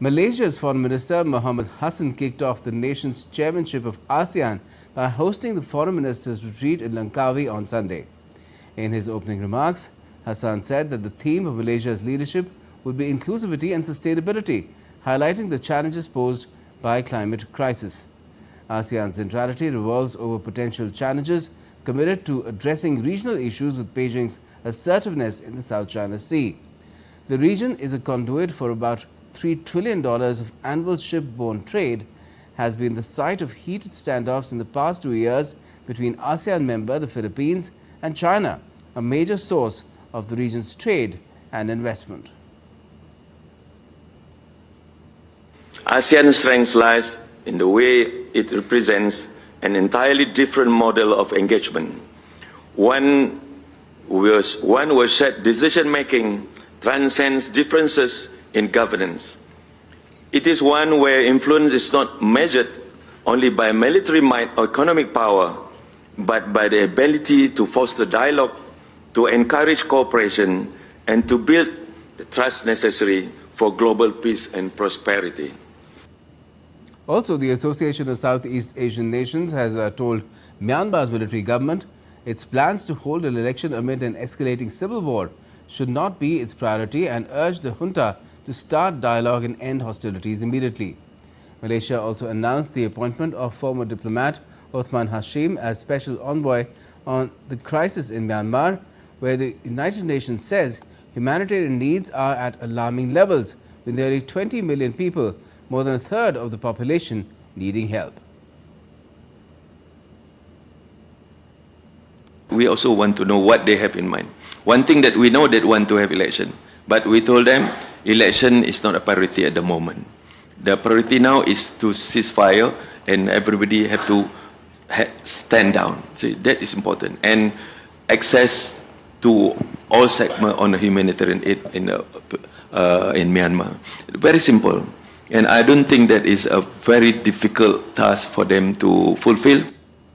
Malaysia's Foreign Minister Mohammed Hassan kicked off the nation's chairmanship of ASEAN by hosting the Foreign Ministers' retreat in Langkawi on Sunday. In his opening remarks, Hassan said that the theme of Malaysia's leadership would be inclusivity and sustainability, highlighting the challenges posed by climate crisis. ASEAN's centrality revolves over potential challenges, committed to addressing regional issues with Beijing's assertiveness in the South China Sea. The region is a conduit for about $3 trillion of annual shipborne trade, has been the site of heated standoffs in the past 2 years between ASEAN member the Philippines and China, a major source of the region's trade and investment. ASEAN's strength lies in the way it represents an entirely different model of engagement. One where shared decision-making transcends differences in governance. It is one where influence is not measured only by military might or economic power, but by the ability to foster dialogue, to encourage cooperation, and to build the trust necessary for global peace and prosperity. Also, the Association of Southeast Asian Nations has told Myanmar's military government its plans to hold an election amid an escalating civil war should not be its priority and urged the junta to start dialogue and end hostilities immediately. Malaysia also announced the appointment of former diplomat Othman Hashim as special envoy on the crisis in Myanmar, where the United Nations says humanitarian needs are at alarming levels, with nearly 20 million people, more than a third of the population, needing help. We also want to know what they have in mind. One thing that we know, that want to have election, but we told them election is not a priority at the moment. The priority now is to cease fire and everybody have to stand down. See, that is important. And access to all segments on the humanitarian aid in Myanmar. Very simple. And I don't think that is a very difficult task for them to fulfill.